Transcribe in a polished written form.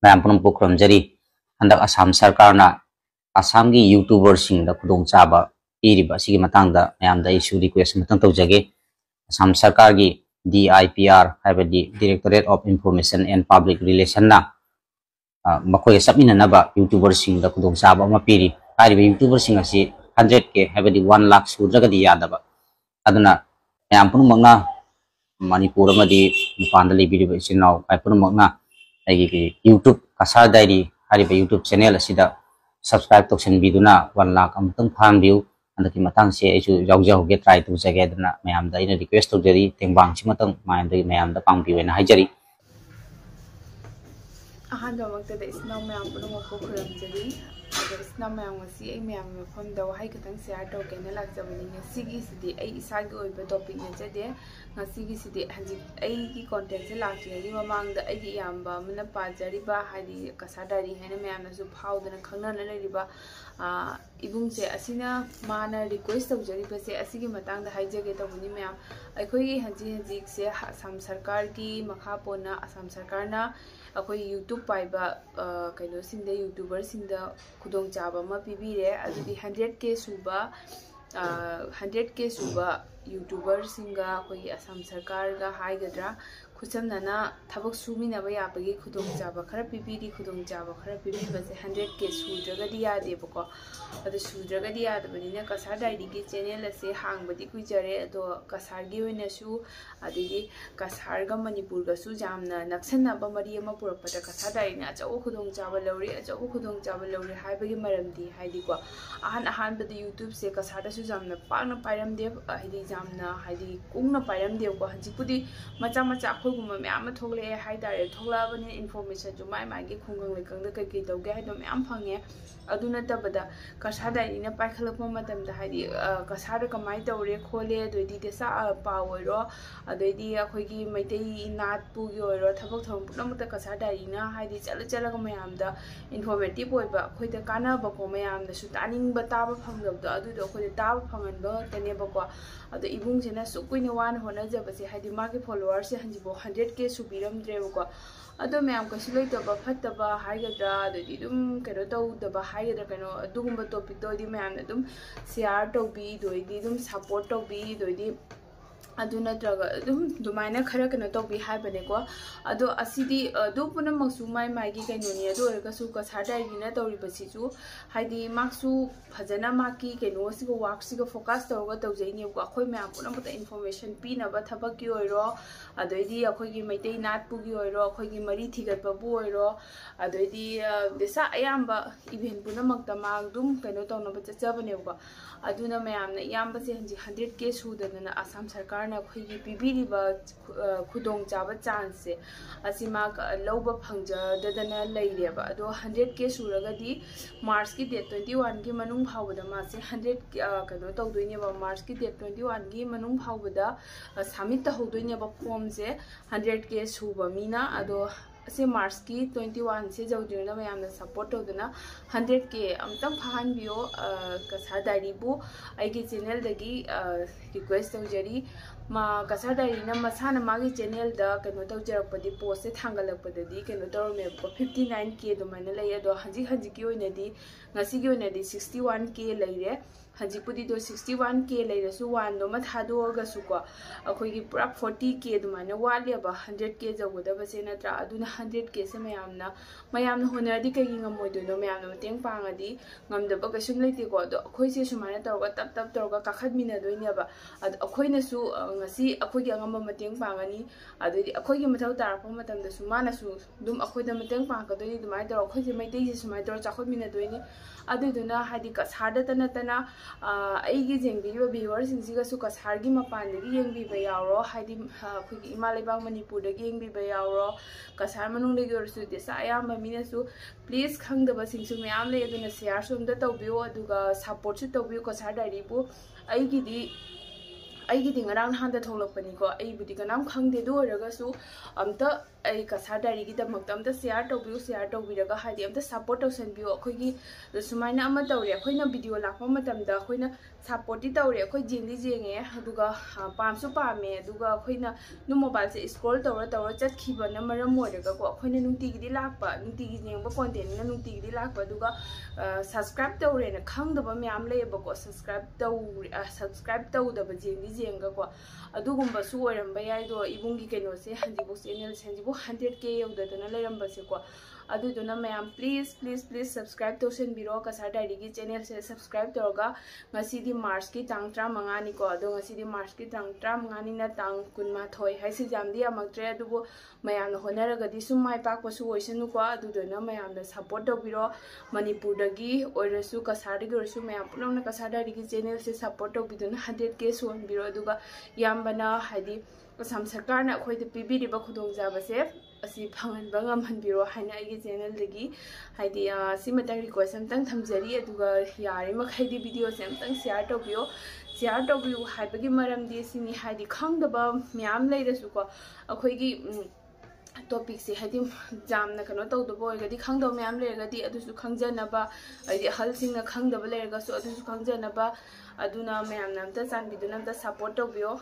ma'am Poonam खुरमजरी हंदक Assam सरकार ना असम की यूट्यूबर सिंग खुदों चाबा पीरिबा सिगी मतंग दा मैम दा इशू रिक्वेस्ट मतंग तौजगे असम सरकार की DIPR हाइबदी directorate of information and public relation ना मखोय सबमिननबा यूट्यूबर सिंग दा खुदों चाबा मा पीरी हारिबा यूट्यूबर सिंग असी 100K हाइबदी 1 लाख सुद्रगदी यादबा अदुना मैम पुनमंगना मणिपुर अमदी मपान लेबिरिबा इसिनाव आइ पुनमंगना यूट्यूब कसार डायरी हारिबा यूट्यूब चैनल असिदा सब्सक्राइब तौसनबीदुना 1 लाख अमतंग फानबिउ अंदकी मतंग से आइसु यावजाहोगे ट्राई तौजगे अदुना मैम दा इना रिक्वेस्ट तौजरी तेंबांग सिमतंग मैम दा पांगबिवेना हाइजरी अहमद इस्ना मैम खुरमजरी इस्ना मैम मैम मफम वहाई खतंग शेयर तौगेना लाजबनी इसागी टॉपिक नजदे हजी कॉन्टेंट से लाक्री ममांग इयाबन पाजरीब कसा डायरी है मैम फाउदना खंगना इबुंग से माना रिक्वेस्ट तौजरीबसे हाइजगे तबनी मैम अखोई हजी से असम सरकार की मखा पोना असम सरकार अखोई यूट्यूब पाइबा कनो यूट्यूबर खुदों चाबा पीबीरे 100K सूबा 100K सूबा यूट्यूबर अखोई असम सरकार का हाइगद्रा खुसमना थबक सूमिनबा याबगी खुदों चाबा खरा पीबीरी खुदों चाबा खरा पीबीबसे 100K सूद्रगदी यादेबको अदो सूद्रगदी यादबनिना कसार डायरी की चैनल असे हांगबदी कुइजरे अदो कसारगी ओइनसु अदिगी कसारगा मणिपुरगसु जामना नक्सनबा मरी अमा पुरपदा कसार डायरीना अचौ खुदों चाबा लौरी अचौ खुदों चाबा लौरी हाइबगी मरमदी हाइदिको अहान बद यूट्यूब से कसारदसु जामना पाकना पाइरमदे हाइदि जामना हाइदि कुंगना पाइरमदेको हजिपुदी मचा मचा अखोगुम मैम थोगले हाइदारे थोगलाबने इन्फॉर्मेशन जो माइ माइगी खुंगंग लेकंग कई तौगे हाइदो मैम फंगे अदु नतबदा कसार डायरीना पाइखलप मतमदा हाइदि कसार कमाई तौरे खोले अदोइदि देसा पाओइरो अदोइदि अखोइगी मैतै नाटपुगी ओइरो थबक थम पुनमत कसार डायरीना हाइदि चल चलग मैमदा इन्फॉर्मेटिव ओइबा अखोइदा कानाबको मैमदसु तानिंगबा ताबा फंगदबदो अदुदो अखोइदा ताबा फंगनबो तनेबको अदो इबुंगसेना सुकुइना वान होनजबसे हाइदि मागी फॉलोअर्स हंजिबो 100K सुबीरमद्रेबको अदो मैम कसी लेतबा फत्तबा हाइगद्रा अदोइदि दुम कनो तौदबा हाइगद्रा कनो अदुगुम्बा टॉपिक दोइदि मैम दुम शेयर तौबी दोइदि दुम सपोर्ट तौबी दोइदि अदु नत्रगा दुमाइना खरा कनो तौबी हाइबनेको अदो असिदि अदु पुनमसु माइ माइगी कइनोनि अदु ओरगसु कसार डायरीना तौरिबसिसु हाइदि माक्सु फजना माकी कइनो सिगो वर्क सिगो फोकस तौरगा तौजैनिबको अखोइ मैम पुनमत इन्फॉर्मेशन पीनबा थबकि ओइरो अदोइदि अखोइगी मैतै नाटपुगी ओइरो अखोइगी मरी थिगतबबु ओइरो अदोइदि देसा अयाम्बा इवेंट पुनमक्ता माग दुम कइनो तौनबा चचबनेबको अदुना मैमना याम्बसे हंजी 100K सुदना असम सरकार पीबीरीबा खुदों चाबा चांस से असिमा लौबा फंगजदना लेरेबा अदो 100K सूरगदी मार्च की डेट 21 की मनुंग फावदा मासे 100 कनो तौदोइनेबा मार्च की डेट 21 की मनुंग फावदा सबमिट तहौदोइनेबा फॉर्म से 100K सूबा मीना अदो से मार्च की 21 से जौद्रीना मैम सपोर्ट तौदना 100K अमतम फाहनबियो कसार डायरीबू आइगी चैनल दगी रिक्वेस्ट तौजरी मा कसार डायरीना मसाना मागी चैनल दा कनो तौजरपदी पोस्ट से थांगलपददी कनो तौरमेबको 59K दुमाइना लay अदो हजी की ओइनदी ngasi ओइनदी 61K लैरे हजीपुदी दो 61K लैरसु वान दो मथादोगसुको अखोइगी पुरा 40K दुमाइना वालेबा 100K जौगदबसे नत्रा अदुना 100K से मयामना होनरदी कई ngमोइदोनो मयामना मतेंग पांगदी ngमदबा कसुम लेतेको अदो अखोइसे सुमाइना तौरगा तप तप तौरगा काखदमिनदोइनेबा अदो अखोइनसु ngasi अखोइगी ngमबा मतेंग पांगनी अदोइदि अखोइगी मथौ तारपा मतमदसु मानसु दुम अखोइदा मतेंग पांगदोइनि दुमाइ तौर अखोइसे मैतैसे सुमाइ तौर चाखदमिनदोइनि अदुदुना हाइदि कसारदा नतना आइगी जेंबिबा व्यूअर्स कसारगी मपानदगी येंबिबा यावरो हाइदि अखोइगी इमा लेबाग मणिपुरदगी येंबिबा यावरो कसार मनुंगदगी ओरसु देसा अयाम्बा मिनसु प्लीज खंगदबा सिंगसु मयाम ले अदुना शेयर सुमदा तौबियो अदुगा सपोर्ट सु तौबियो कसार डायरीबु आइगिदी ꯑꯩꯒꯤꯗꯤ ꯉꯔꯥꯡ ꯅꯍꯥꯟꯗ ꯊꯣꯛꯂꯛꯄꯅꯤꯀꯣ ꯑꯩꯕꯨꯗꯤ ꯀꯅꯥꯝ ꯈꯪꯗꯦ ꯑꯗꯨ ꯑꯣꯏꯔꯒꯁꯨ ꯑꯝꯇ ꯑꯩ ꯀꯁꯥꯔ ꯗꯥꯏꯔꯤꯒꯤꯗꯃꯛꯇ ꯑꯝꯇ ꯁꯤꯌꯥꯔ ꯇꯧꯕꯤꯔꯒ ꯍꯥꯏꯗꯤ ꯑꯝꯇ ꯁꯞꯄꯣꯔꯠ ꯇꯧꯁꯟꯕꯤꯌꯣ ꯑꯩꯈꯣꯏꯒꯤ ꯁꯨꯃꯥꯏꯅ ꯑꯃ ꯇꯧꯔꯦ ꯑꯩꯈꯣꯏꯅ ꯚꯤꯗꯤꯑꯣ ꯂꯥꯛꯄ ꯃꯇꯝꯗ ꯑꯩꯈꯣꯏꯅ ꯁꯞꯄꯣꯔꯠꯇꯤ ꯇꯧꯔꯦ ꯑꯩꯈꯣꯏ ꯌꯦꯡꯗꯤ ꯌꯦꯡꯉꯦ ꯑꯗꯨꯒ ꯄꯥꯝꯁꯨ ꯄꯥꯝꯃꯦ ꯑꯗꯨꯒ ꯑꯩꯈꯣꯏꯅ ꯑꯗꯨꯝ ꯃꯣꯕꯥꯏꯜꯁꯦ ꯁ꯭ꯀ꯭ꯔꯣꯜ ꯇꯧꯔ ꯆꯠꯈꯤꯕꯅ ꯃꯔꯝ ꯑꯣꯏꯔꯒꯀꯣ ꯑꯩꯈꯣꯏꯅ ꯅꯨꯡꯇꯤꯒꯤꯗꯤ ꯂꯥꯛꯄ ꯅꯨꯡꯇꯤꯒꯤ ꯌꯦꯡꯕ ꯀꯣꯟꯇꯦꯟꯠꯅꯤꯅ ꯅꯨꯡꯇꯤꯒꯤꯗꯤ ꯂꯥꯛꯄ ꯑꯗꯨꯒ ꯁꯕꯁꯀ꯭ꯔꯥꯏꯕ ꯇꯧꯔꯦꯅ ꯈꯪꯗꯕ ꯃꯌꯥꯝ ꯂꯩꯌꯦꯕꯀꯣ ꯁꯕꯁꯀ꯭ꯔꯥꯏꯕ ꯇꯧꯗꯕ ꯌꯦꯡꯒꯀꯣ ꯑꯗꯨꯒꯨꯝꯕꯁꯨ ꯑꯣꯏꯔꯝꯕ ꯌꯥꯏ ꯑꯗꯣ ꯏꯕꯨꯡꯒꯤ ꯀꯩꯅꯣꯁꯦ ꯍꯧꯖꯤꯛꯐꯥꯎ ꯆꯦꯅꯦꯜꯁꯦ ꯍꯧꯖꯤꯛꯐꯥꯎ 100K ꯌꯧꯗꯗꯅ ꯂꯩꯔꯝꯕꯁꯦꯀꯣ ꯑꯗꯨꯗꯨꯅ ꯃꯌꯥꯝ ꯄ꯭ꯂꯤꯖ ꯁꯕꯁꯀ꯭ꯔꯥꯏꯕ ꯇꯧꯁꯟꯕꯤꯔꯣ ꯀꯁꯥꯔ ꯗꯥꯏꯔꯤꯒꯤ ꯆꯦꯅꯦꯜꯁꯦ ꯁꯕꯁꯀ꯭ꯔꯥꯏꯕ ꯇꯧꯔꯒ ꯉꯁꯤꯗꯤ ꯃꯥꯔꯆꯀꯤ ꯇꯥꯡ 35ꯅꯤꯀꯣ ꯑꯗꯣ ꯉꯁꯤꯗꯤ ꯃꯥꯔꯆꯀꯤ ꯇꯥꯡ 35ꯅꯤꯅ ꯇꯥꯡ 22 ꯍꯥꯏꯁꯤ ꯌꯥꯝꯗꯤ ꯌꯥꯝꯃꯛꯇ꯭ꯔꯦ ꯑꯗꯨꯕꯨ ꯃꯌꯥꯝꯅ ꯍꯣꯠꯅꯔꯒꯗꯤ ꯁꯨꯝ ꯃꯥꯏ ꯄꯥꯛꯄꯁꯨ ꯑꯣꯏꯁꯅꯨꯀꯣ ꯑꯗꯨꯗꯨꯅ ꯃꯌꯥꯝꯅ ꯁꯞꯄꯣꯔꯠ ꯇꯧꯕꯤꯔꯣ ꯃꯅꯤꯄꯨꯔꯗꯒꯤ ꯑꯣꯏꯔꯁꯨ ꯀꯁꯥꯔꯗꯒꯤ ꯑꯣꯏꯔꯁꯨ ꯃꯌꯥꯝ ꯄꯨꯝꯅꯃꯛꯅ ꯀꯁꯥꯔ ꯗꯥꯏꯔꯤꯒꯤ ꯆꯦꯅꯦꯜꯁꯦ ꯁꯞꯄꯣꯔꯠ ꯇꯧꯕꯤꯗꯨꯅ 100K ꯁꯨꯍꯟꯕꯤꯔꯣ ꯑꯗꯨꯒ ꯏꯌꯥꯝꯕꯅ ꯍꯥꯏꯗꯤ ꯑꯁꯥꯝ ꯁꯔꯀꯥꯔꯅ ꯑꯩꯈꯣꯏꯗ ꯄꯤꯕꯤꯔꯤꯕ ꯈꯨꯗꯣꯡꯆꯥꯕꯁꯦ ꯑꯁꯤ ꯐꯪꯍꯟꯕ ꯉꯝꯍꯟꯕꯤꯔꯣ ꯍꯥꯏꯅ ꯑꯩꯒꯤ ꯆꯦꯅꯦꯜꯗꯒꯤ ꯍꯥꯏꯗꯤ ꯁꯤꯃꯇꯪ ꯔꯤꯀ꯭ꯋꯦꯁ ꯑꯃꯇꯪ ꯊꯝꯖꯔꯤ ꯑꯗꯨꯒ ꯌꯥꯔꯤꯃꯈꯩꯗꯤ ꯚꯤꯗꯤꯑꯣꯁꯦ ꯑꯃꯇꯪ ꯁꯤꯌꯥꯔ ꯇꯧꯕꯤꯌꯨ ꯍꯥꯏꯕꯒꯤ ꯃꯔꯝꯗꯤ ꯁꯤꯅꯤ ꯍꯥꯏꯗꯤ ꯈꯪꯗꯕ ꯃꯌꯥꯝ ꯂꯩꯔꯁꯨꯀꯣ ꯑꯩꯈꯣꯏꯒꯤ ꯇꯣꯄꯤꯛꯁꯦ ꯍꯥꯏꯗꯤ ꯌꯥꯝꯅ ꯀꯩꯅꯣ ꯇꯧꯗꯕ ꯑꯣꯏꯔꯒꯗꯤ ꯈꯪꯗꯕ ꯃꯌꯥꯝ ꯂꯩꯔꯒꯗꯤ ꯑꯗꯨꯁꯨ ꯈꯪꯖꯅꯕ ꯍꯥꯏꯗꯤ ꯑꯍꯜꯁꯤꯡꯅ ꯈꯪꯗꯕ ꯂꯩꯔꯒꯁꯨ ꯑꯗꯨꯁꯨ ꯈꯪꯖꯅꯕ ꯑꯗꯨꯅ ꯃꯌꯥꯝꯅ ꯑꯝꯇ ꯆꯥꯟꯕꯤꯗꯨꯅ ꯑꯝꯇ ꯁꯞꯄꯣꯔꯠ ꯇꯧꯕꯤꯌꯣ